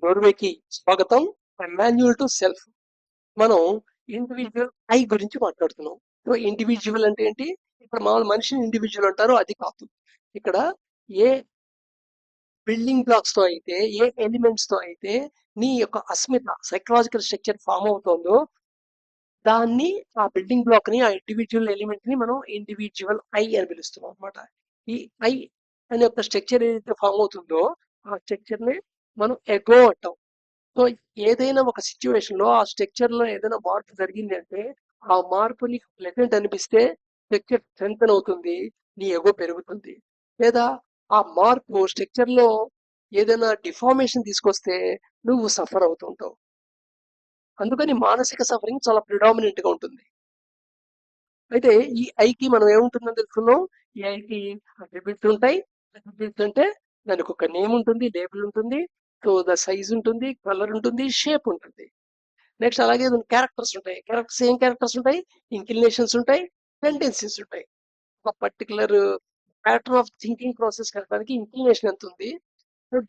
నోర్వేకి స్వాగతం. Manual to self. మనం individual I గురించి మాట్లాడుతున్నాం. సో ఇండివిజువల్ అంటే ఏంటి? ఇక్కడ మామూలు మనిషిని ఇండివిజువల్ అంటారు, అది కాదు. ఇక్కడ ఏ బిల్డింగ్ బ్లాక్స్ తో అయితే, ఏ ఎలిమెంట్స్ తో అయితే నీ యొక్క అస్మిత సైకలాజికల్ స్ట్రక్చర్ ఫామ్ అవుతుందో దాన్ని, ఆ బిల్డింగ్ బ్లాక్ ని, ఆ ఇండివిజువల్ ఎలిమెంట్ ని మనం ఇండివిజువల్ ఐ అని పిలుస్తున్నాం అనమాట. ఈ ఐ అనే ఒక స్ట్రక్చర్ ఏదైతే ఫామ్ అవుతుందో ఆ స్ట్రక్చర్ ని మనం ఎగో అంటాం. సో ఏదైనా ఒక సిచ్యువేషన్ లో ఆ స్ట్రక్చర్ లో ఏదైనా మార్పు జరిగింది అంటే ఆ మార్పు నీకు ప్లెజెంట్ అనిపిస్తే స్ట్రక్చర్ స్ట్రెంగ్ అవుతుంది, నీ ఎగో పెరుగుతుంది. లేదా ఆ మార్పు స్ట్రక్చర్ లో ఏదైనా డిఫార్మేషన్ తీసుకొస్తే నువ్వు సఫర్ అవుతుంటావు. అందుకని మానసిక సఫరింగ్ చాలా ప్రిడామినెంట్ గా ఉంటుంది. అయితే ఈ ఐకి మనం ఏముంటుందని తెలుసుకున్నాం. ఈ ఐకి అట్రిబ్యూట్స్ ఉంటాయి. అట్రిబ్యూట్స్ అంటే దానికి ఒక నేమ్ ఉంటుంది, లేబుల్ ఉంటుంది, సో ద సైజ్ ఉంటుంది, కలర్ ఉంటుంది, షేప్ ఉంటుంది. నెక్స్ట్ అలాగే క్యారెక్టర్స్ ఉంటాయి. క్యారెక్టర్స్ ఏం క్యారెక్టర్స్ ఉంటాయి? ఇంక్లినేషన్స్ ఉంటాయి, టెండెన్సీస్ ఉంటాయి. ఒక particular pattern of thinking process కలగడానికి ఇంక్లినేషన్ ఎంత ఉంది,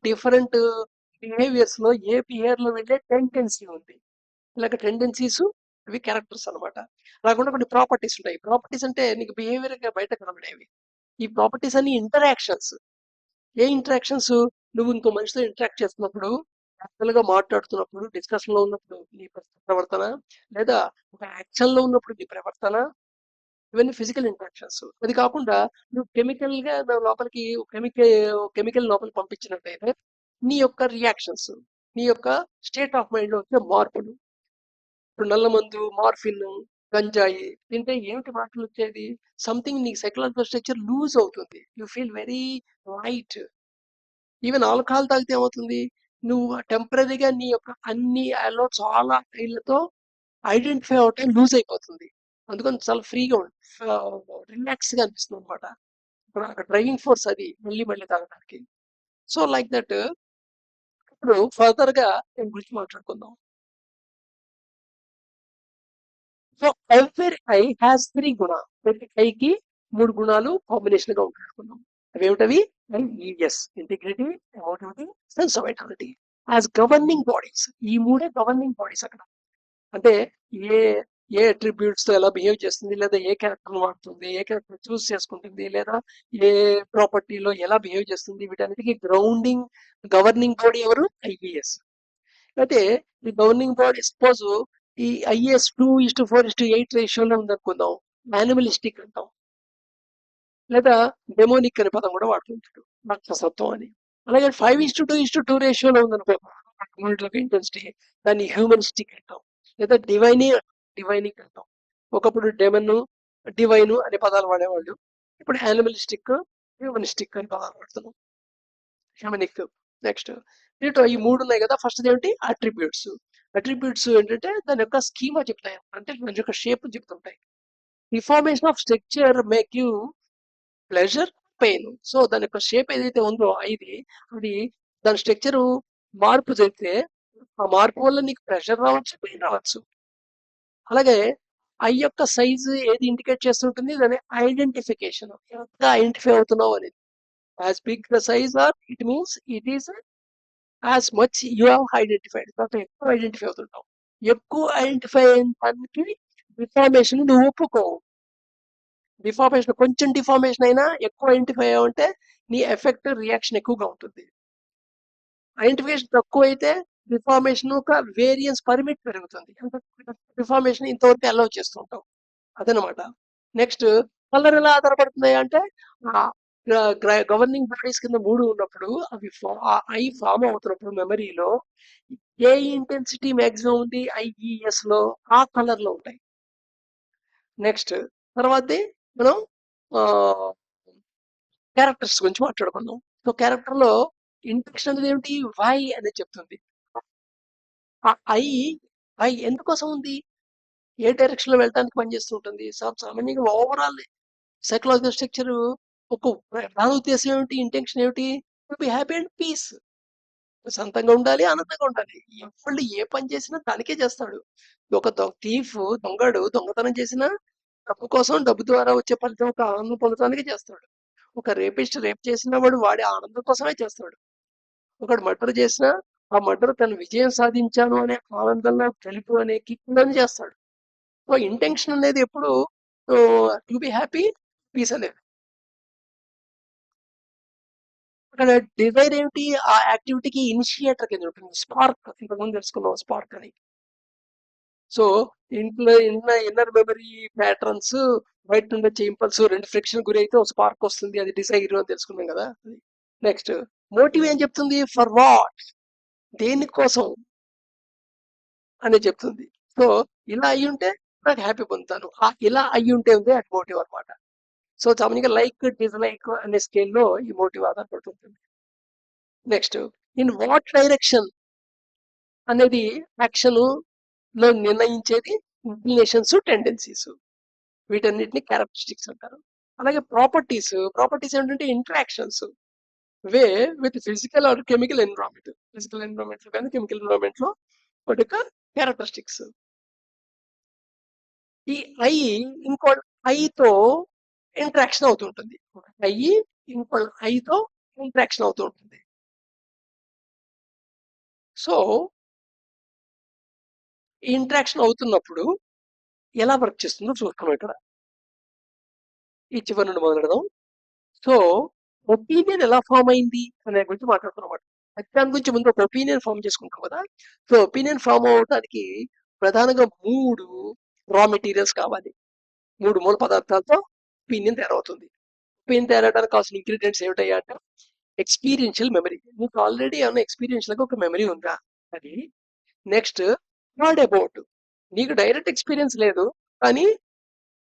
డిఫరెంట్ బిహేవియర్స్ లో ఏ బిహేవియర్ లో వెళ్ళే టెండెన్సీ ఉంది. ఇలాగ టెండెన్సీస్ ఇవి క్యారెక్టర్స్ అనమాట. కాకుండా కొన్ని ప్రాపర్టీస్ ఉంటాయి. ప్రాపర్టీస్ అంటే నీకు బిహేవియర్ గా బయట కనబడేవి. ఈ ప్రాపర్టీస్ అన్ని ఇంటరాక్షన్స్. ఏ ఇంటరాక్షన్స్? నువ్వు ఇంకో మనిషితో ఇంటరాక్ట్ చేస్తున్నప్పుడు, యాక్చువల్ గా మాట్లాడుతున్నప్పుడు, డిస్కషన్ లో ఉన్నప్పుడు నీ ప్రవర్తన, లేదా ఒక యాక్షన్ లో ఉన్నప్పుడు నీ ప్రవర్తన, ఇవన్నీ ఫిజికల్ ఇంటరాక్షన్స్. అది కాకుండా నువ్వు కెమికల్ గా నా లోపలికి కెమికల్ లోపలికి పంపించినట్టయితే నీ యొక్క రియాక్షన్స్, నీ యొక్క స్టేట్ ఆఫ్ మైండ్ లో వచ్చే మార్పులు. ఇప్పుడు నల్ల మందు, మార్ఫిన్, గంజాయి తింటే ఏమిటి మాటలు వచ్చేది? సంథింగ్ నీ సైకలాజికల్ స్ట్రక్చర్ లూజ్ అవుతుంది. You feel very light. Even alcohol తాగితే ఏమవుతుంది? నువ్వు టెంపరీగా నీ యొక్క అన్ని చాలా ఇళ్లతో ఐడెంటిఫై అవటం లూజ్ అయిపోతుంది. అందుకని చాలా ఫ్రీగా రిలాక్స్ గా అనిపిస్తుంది అనమాట. అక్కడ డ్రైవింగ్ ఫోర్స్ అది మళ్ళీ మళ్ళీ తాగడానికి. So like that. ఇప్పుడు ఫర్దర్ గా దీని గురించి మాట్లాడుకుందాం. సో ఎవ్రీ ఐ హ్యాస్ 3 గుణ. ప్రతి ఐకి 3 గుణాలు కాంబినేషన్ గా ఉంటాడుకున్నాం. అవేమిటవి? IES, integrity, emotivity, sense of identity, as governing bodies. ఈ మూడే గవర్నింగ్ బాడీస్ అక్కడ. అంటే ఏ ఏ అట్రిబ్యూట్స్ తో ఎలా బిహేవ్ చేస్తుంది, లేదా ఏ క్యారెక్టర్ వాడుతుంది, ఏ క్యారెక్టర్ చూస్ చేసుకుంటుంది, లేదా ఏ ప్రాపర్టీలో ఎలా బిహేవ్ చేస్తుంది, వీటన్నిటికీ గవర్నింగ్ బాడీ ఎవరు? ఐఈఎస్. అయితే ఈ గవర్నింగ్ బాడీ సపోజ్ ఈ ఐఏఎస్ 2:4:8 రేషియోలో ఉందనుకుందాం, యానిమలిస్టిక్ అంటాం. లేదా డెమోనిక్ అనే పదం కూడా వాడుతుంటాడు, రాక్షసత్వం అని. అలాగే 5:2:2 రేషియోలో ఉందనుకో ఇంటెన్సిటీ, దాన్ని హ్యూమనిస్టిక్ అంటాం. లేదా డివైనిక్ అంటాం. ఒకప్పుడు డెమన్, డివైన్ అనే పదాలు వాడేవాళ్ళు. ఇప్పుడు యానిమలిస్టిక్, హ్యూమనిస్టిక్ అనే పదాలు వాడుతున్నాం. హ్యూమనిక్. నెక్స్ట్ దీంట్లో ఈ 3 ఉన్నాయి కదా. ఫస్ట్ ఏమిటి? అట్రిబ్యూట్స్. అట్రిబ్యూట్స్ ఏంటంటే దాని యొక్క స్కీమా చెప్తాయి, అంటే దాని యొక్క షేప్ చెప్తుంటాయి. Deformation of structure make you pleasure, pain. So దాని యొక్క షేప్ ఏదైతే ఉందో అది దాని స్ట్రక్చర్ మార్పు జరిగితే ఆ మార్పు వల్ల నీకు ప్రెషర్ రావచ్చు, పెయిన్ రావచ్చు. అలాగే ఐ యొక్క సైజ్ ఏది ఇండికేట్ చేస్తుంటుంది? దాని ఐడెంటిఫికేషన్, ఎంత ఐడెంటిఫై అవుతున్నావు అనేది. As big the size or it means it is as much you have identified. కాబట్టి ఎక్కువ ఐడెంటిఫై అవుతుంటావు. ఎక్కువ ఐడెంటిఫై అయిన దానికి డిఫార్మేషన్ నువ్వు ఒప్పుకోవు. డిఫార్మేషన్, కొంచెం డిఫార్మేషన్ అయినా ఎక్కువ ఐడెంటిఫై అయ్యావంటే నీ ఎఫెక్ట్ రియాక్షన్ ఎక్కువగా ఉంటుంది. ఐడెంటిఫికేషన్ తక్కువ అయితే డిఫార్మేషన్ ఒక వేరియన్స్ పరిమితి పెరుగుతుంది. డిఫార్మేషన్ ఇంతవరకు అలౌ చేస్తుంటాం, అదనమాట. నెక్స్ట్ కలర్ ఎలా ఆధారపడుతుంది అంటే గవర్నింగ్ బాడీస్ కింద 3 ఉన్నప్పుడు అవి ఐ ఫామ్ అవుతున్నప్పుడు మెమరీలో ఏ ఇంటెన్సిటీ మాక్సిమం ఉంది ఐఈఎస్ లో, ఆ కలర్ లో ఉంటాయి. నెక్స్ట్ తర్వాత మనం క్యారెక్టర్స్ గురించి మాట్లాడుకుందాం. సో క్యారెక్టర్ లో ఇంటెక్షన్ అనేది ఏమిటి? వై అనేది చెప్తుంది. ఆ ఐ ఎందుకోసం ఉంది? ఏ డైరెక్షన్ లో వెళ్ళడానికి పనిచేస్తుంటుంది? సామాన్యంగా ఓవరాల్ సైకలాజికల్ స్ట్రక్చర్ ఒక ప్రధాన ఉద్దేశం ఏమిటి? ఇంటెన్షన్ ఏమిటి? Be happy and peace. సంతంగా ఉండాలి, ఆనందంగా ఉండాలి. ఎప్పుడు ఏ పని చేసినా దానికే చేస్తాడు. ఒక దొంగడు దొంగతనం చేసినా డబ్బు కోసం, డబ్బు ద్వారా వచ్చే ఫలితం ఒక ఆనందం పొందడానికి చేస్తాడు. ఒక రేపిస్ట్ రేప్ చేసిన వాడు వాడి ఆనందం కోసమే చేస్తాడు. ఒకడు మర్డర్ చేసినా ఆ మర్డర్ తను విజయం సాధించాను అనే ఆనందంలో తెలుపు అనే కిక్ చేస్తాడు. సో ఇంటెన్షన్ అనేది ఎప్పుడు టు బి హ్యాపీ, పీస్ అనేది. అక్కడ డిజైర్ ఏమిటి, ఆ యాక్టివిటీకి ఇనిషియేటర్ కింద ఉంటుంది, స్పార్క్. ఇంతకుముందు తెలుసుకున్నాం స్పార్క్ అని. సో ఇంట్లో ఇన్నర్ మెమరీ ప్యాటర్న్స్, బయట నుండి వచ్చే ఇంపల్స్ రెండు ఫ్రిక్షన్ గురి అయితే ఒక స్పార్క్ వస్తుంది, అది డిజైర్ అని తెలుసుకున్నాం కదా. నెక్స్ట్ మోటివ్ ఏం చెప్తుంది, ఫర్ వాట్, దేనికోసం అని చెప్తుంది. సో ఇలా అయ్యి ఉంటే నాకు హ్యాపీ పొందుతాను, ఆ ఇలా అయ్యి ఉంటే ఉంది అది మోటివ్ అనమాట. సో చామనిగా లైక్ డిస్లైక్ అనే స్కేల్లో ఈ మోటివ్ ఆధారపడుతుంటుంది. నెక్స్ట్ ఇన్ వాట్ డైరెక్షన్ అనేది యాక్షన్ లో నిర్ణయించేది ఇంక్లినేషన్స్, టెండెన్సీస్, వీటన్నిటిని క్యారెక్టరిస్టిక్స్ అంటారు. అలాగే ప్రాపర్టీస్ ఏంటంటే interactions way with physical are chemical environment, physical environment లో కానీ కెమికల్ ఎన్విరాన్మెంట్ లో వాటి యొక్క క్యారెక్టరిస్టిక్స్. ఈ ఐ ఇంకో ఐతో ఇంటరాక్షన్ అవుతుంటుంది, ఐ ఇంకో ఐతో ఇంటరాక్షన్ అవుతూ ఉంటుంది. సో ఈ ఇంటరాక్షన్ అవుతున్నప్పుడు ఎలా వర్క్ చేస్తుందో చూస్తున్నాం ఇక్కడ. ఈ చివరి నుండి మొదలెడదాం. సో ఒపీనియన్ ఎలా ఫామ్ అయింది అనే గురించి మాట్లాడుతున్నమాట. దాని గురించి ముందు ఒక ఒపీనియన్ ఫామ్ చేసుకుంటాం కదా. సో ఒపీనియన్ ఫామ్ అవడానికి ప్రధానంగా 3 రా మెటీరియల్స్ కావాలి. 3 మూల పదార్థాలతో ఒపీనియన్ తయారవుతుంది. ఒపీనియన్ తయారవడానికి కావాల్సిన ఇంగ్రీడియంట్స్ ఏమిటయ్యా అంటే ఎక్స్పీరియన్షియల్ మెమరీ. నీకు ఆల్రెడీ ఏమైనా ఎక్స్పీరియన్స్ ఒక మెమరీ ఉందా అది. నెక్స్ట్ థర్డ్ అబౌట్, నీకు డైరెక్ట్ ఎక్స్పీరియన్స్ లేదు కానీ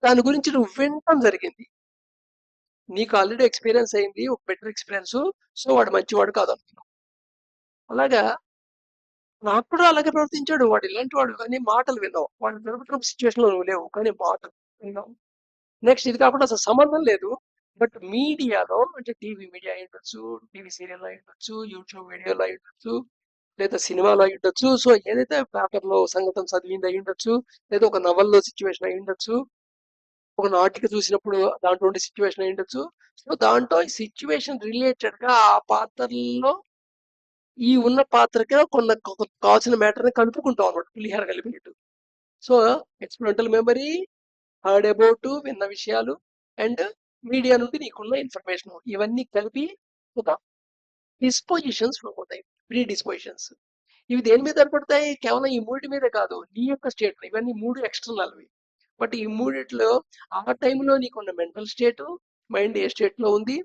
దాని గురించి నువ్వు వినటం జరిగింది, నీకు ఆల్రెడీ ఎక్స్పీరియన్స్ అయింది, ఒక బెటర్ ఎక్స్పీరియన్స్, సో వాడు మంచివాడు కాదు అనుకున్నావు. అలాగా నాకు కూడా అలాగే ప్రవర్తించాడు వాడు, ఇలాంటి వాడు, కానీ మాటలు విన్నావు, వాడు జరుగుతున్న సిచ్యువేషన్ లో నువ్వు లేవు కానీ మాటలు విన్నావు. నెక్స్ట్ ఇది కాకుండా అసలు సంబంధం లేదు, బట్ మీడియాలో అంటే టీవీ మీడియా అయి ఉండొచ్చు, టీవీ సీరియల్ అయి ఉండొచ్చు, యూట్యూబ్ వీడియోలో అయి ఉండొచ్చు, లేదా సినిమాలో అయి ఉండొచ్చు, సో ఏదైతే పేపర్లో సంగతం చదివింది అయి ఉండొచ్చు, లేదా ఒక నవల్లో సిచ్యువేషన్ అయి ఉండొచ్చు, ఒక నాటిక చూసినప్పుడు దాంట్లో ఉండే సిచ్యువేషన్ అయి ఉండొచ్చు. సో దాంట్లో ఈ సిచ్యువేషన్ రిలేటెడ్ గా ఆ పాత్రల్లో ఈ ఉన్న పాత్రకే కావాల్సిన మ్యాటర్ ని కలుపుకుంటాం అనమాట, పులిహార కలిపినట్టు. So experimental memory, heard about విన్న విషయాలు, అండ్ మీడియా నుండి నీకున్న ఇన్ఫర్మేషన్, ఇవన్నీ కలిపి ఒక డిస్పోజిషన్స్ అవుతాయి, ప్రీ డిస్పోజిషన్స్. ఇవి దేని మీద ఏర్పడతాయి, కేవలం ఈ మూడి మీదే కాదు, నీ యొక్క స్టేట్, ఇవన్నీ 3 ఎక్స్టర్నల్వి. బట్ ఈ మూడిట్లో ఆ టైంలో నీకున్న మెంటల్ స్టేట్, మైండ్ ఏ స్టేట్ లో ఉంది,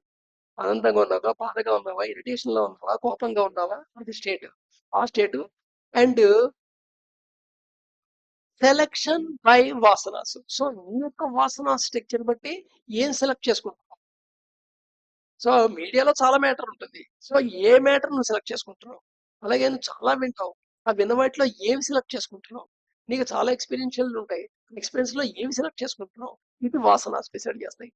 ఆనందంగా ఉన్నావా, బాధగా ఉన్నావా, ఇరిటేషన్ లో ఉన్నావా, కోపంగా ఉన్నావా, అది స్టేట్, ఆ state. And selection by వాసనాస్, so నీ యొక్క వాసన స్ట్రక్చర్ బట్టి ఏం సెలెక్ట్ చేసుకుంటావు. సో మీడియాలో చాలా మ్యాటర్ ఉంటుంది, సో ఏ మ్యాటర్ నువ్వు సెలెక్ట్ చేసుకుంటున్నావు. అలాగే నువ్వు చాలా వింటావు, ఆ విన్న వాటిలో ఏవి సెలెక్ట్ చేసుకుంటున్నావు. నీకు చాలా ఎక్స్పీరియన్షియల్ ఉంటాయి, ఎక్స్పీరియన్స్ లో ఏవి సెలెక్ట్ చేసుకుంటున్నావు, ఇది వాసన డిసైడ్ చేస్తాయి.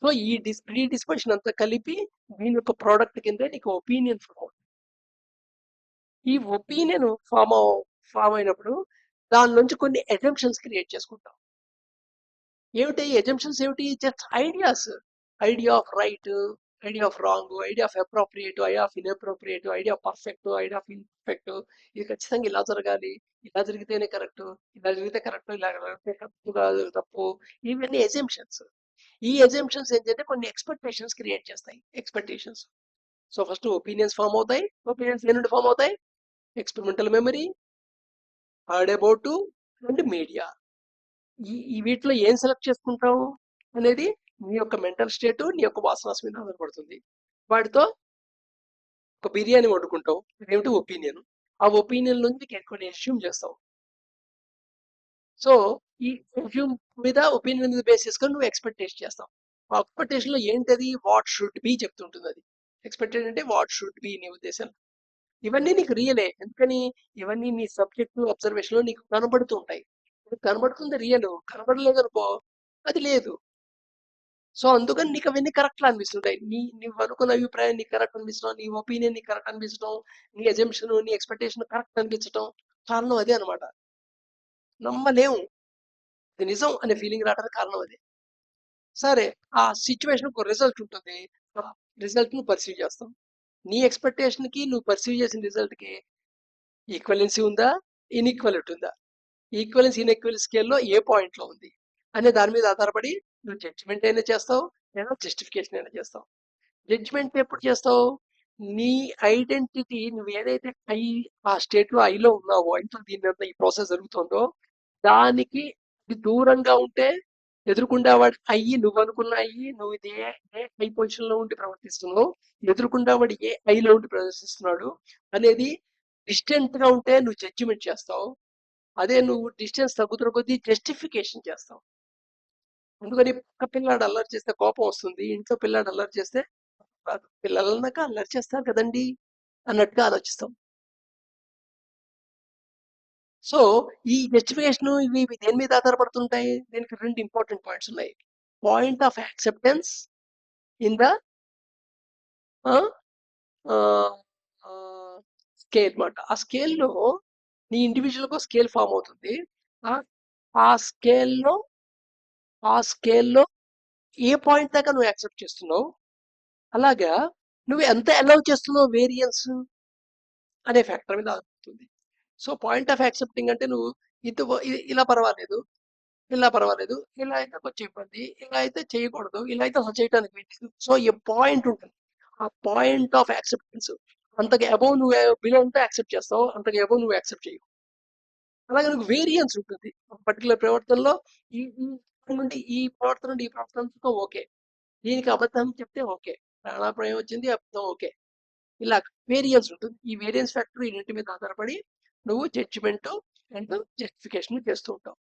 సో ఈ ప్రీ డిస్పోజిషన్ అంతా కలిపి దీని యొక్క ప్రోడక్ట్ కింద నీకు ఒపీనియన్ ఫామ్ అవుతుంది. ఈ ఒపీనియన్ ఫామ్ అయినప్పుడు దాని నుంచి కొన్ని అజంప్షన్స్ క్రియేట్ చేసుకుంటాం. ఏమిటి ఎజంప్షన్స్, ఏమిటి, just ideas. Idea of right, idea of wrong, idea of appropriate, idea of inappropriate, idea of perfect, idea of imperfect. ఇది ఖచ్చితంగా ఇలా జరగాలి, ఇలా జరిగితేనే కరెక్ట్, ఇలా జరిగితే కరెక్ట్, ఇలా జరిగితే కరెక్ట్ కాదు, తప్పు. ఇవన్నీ ఎజంప్షన్స్. ఈ ఎజంప్షన్స్ ఏంటంటే కొన్ని ఎక్స్పెక్టేషన్స్ క్రియేట్ చేస్తాయి, expectations. So first opinions form అవుతాయి. ఒపీనియన్స్ ఏ నుండి ఫామ్ అవుతాయి, experimental memory, heard about, and media. ఈ వీటిలో ఏం సెలెక్ట్ చేసుకుంటావు అనేది నీ యొక్క మెంటల్ స్టేట్, నీ యొక్క వాసనాస్ మీద ఆధారపడుతుంది. వాటితో ఒక బిర్యానీ వండుకుంటావు, ఇదేమిటి ఒపీనియన్. ఆ ఒపీనియన్ నుంచి కొన్ని అస్యూమ్ చేస్తావు. సో ఈ అస్యూమ్ మీద, ఒపీనియన్ మీద బేస్ చేసుకొని నువ్వు ఎక్స్పెక్టేషన్ చేస్తావు. ఆ ఎక్స్పెక్టేషన్ లో ఏంటది, వాట్ షుడ్ బి చెప్తుంటుంది అది. ఎక్స్పెక్టెడ్ అంటే వాట్ షుడ్ బి నీ ఉద్దేశం. ఇవన్నీ నీకు రియలే, ఎందుకని ఇవన్నీ నీ సబ్జెక్టివ్ అబ్జర్వేషన్ లో నీకు కనబడుతూ ఉంటాయి. కనబడుతుంది రియల్, కనబడలేదు అనుకో అది లేదు. సో అందుకని నీకు అవన్నీ కరెక్ట్ లా అనిపిస్తుంటాయి, నువ్వు అనుకున్న అభిప్రాయం నీకు కరెక్ట్ అనిపించడం, నీ ఒపీనియన్ నీకు కరెక్ట్ అనిపించడం, నీ ఎజంప్షన్, నీ ఎక్స్పెక్టేషన్ కరెక్ట్ అనిపించడం, కారణం అదే అనమాట. నమ్మలేము, ఇది నిజం అనే ఫీలింగ్ రావడానికి కారణం అదే. సరే, ఆ సిచ్యువేషన్ ఒక రిజల్ట్ ఉంటుంది, ఆ రిజల్ట్ ను పర్సీవ్ చేస్తాం. నీ ఎక్స్పెక్టేషన్ కి నువ్వు పర్సీవ్ చేసిన రిజల్ట్ కి ఈక్వలెన్సీ ఉందా, ఇన్ఈక్వాలిటీ ఉందా, ఈక్వలెన్స్ ఇన్ఈక్వల్ స్కేల్లో ఏ పాయింట్లో ఉంది అనే దాని మీద ఆధారపడి నువ్వు జడ్జిమెంట్ అయినా చేస్తావు లేదా జస్టిఫికేషన్ అయినా చేస్తావు. జడ్జిమెంట్ ఎప్పుడు చేస్తావు? నీ ఐడెంటిటీ నువ్వు ఏదైతే ఆ స్టేట్ లో ఐలో ఉన్నావో, ఇంట్లో దీని అంతా ఈ ప్రాసెస్ జరుగుతుందో దానికి ఇది దూరంగా ఉంటే ఎదురుకుండా వాడు అయ్యి నువ్వు అనుకున్న అయ్యి నువ్వు ఇది ఏ ఐ పొజిషన్ లో ఉండి ప్రవర్తిస్తున్నావు, ఎదురుకుండా వాడు ఏ ఐలో ఉండి ప్రదర్శిస్తున్నాడు అనేది డిస్టెంట్ గా ఉంటే నువ్వు జడ్జిమెంట్ చేస్తావు. అదే నువ్వు డిస్టెన్స్ తగ్గుతున్న కొద్దీ జస్టిఫికేషన్ చేస్తావు. అందుకని పక్క పిల్లాడు అల్లరి చేస్తే కోపం వస్తుంది, ఇంట్లో పిల్లాడు అల్లరి చేస్తే రాదు. పిల్లలన్నాక అల్లరి చేస్తారు కదండి అన్నట్టుగా ఆలోచిస్తాం. సో ఈ జస్టిఫికేషన్ ఇవి దేని మీద ఆధారపడుతుంటాయి? దీనికి రెండు ఇంపార్టెంట్ పాయింట్స్ ఉన్నాయి. Point of acceptance in the scale మాట. ఆ స్కేల్లో నీ ఇండివిజువల్గా స్కేల్ ఫామ్ అవుతుంది. ఆ స్కేల్లో ఆ స్కేల్లో ఏ పాయింట్ దాకా నువ్వు యాక్సెప్ట్ చేస్తున్నావు, అలాగా నువ్వు ఎంత అలౌ చేస్తున్నావు వేరియన్స్ అనే ఫ్యాక్టర్ మీద ఆధారపడుతుంది. సో పాయింట్ ఆఫ్ యాక్సెప్టింగ్ అంటే నువ్వు ఇలా పర్వాలేదు, ఇలా పర్వాలేదు, ఇలా అయితే కొంచెం ఇబ్బంది, ఇలా అయితే చేయకూడదు, ఇలా అయితే అసలు చేయడానికి వీల్లేదు. సో ఏ పాయింట్ ఉంటుంది, ఆ పాయింట్ ఆఫ్ యాక్సెప్టెన్స్. అంతకు అబౌవ్ నువ్వు బిలో ఉంటే యాక్సెప్ట్ చేస్తావు, అంతకు అబౌవ్ నువ్వు యాక్సెప్ట్ చేయవు. అలాగే నీకు వేరియన్స్ ఉంటుంది ఒక పర్టికులర్ ప్రవర్తనలో. ఈ ఈ నుండి ఈ ప్రవర్తన నుండి ఈ ప్రవర్తనతో ఓకే, దీనికి అబద్ధం చెప్తే ఓకే, ప్రాణాపాయం వచ్చింది అబద్ధం ఓకే, ఇలా వేరియన్స్ ఉంటుంది. ఈ వేరియన్స్ ఫ్యాక్టర్ ఈ రెంటి మీద ఆధారపడి నువ్వు జడ్జిమెంట్ అండ్ జస్టిఫికేషన్ చేస్తూ ఉంటావు.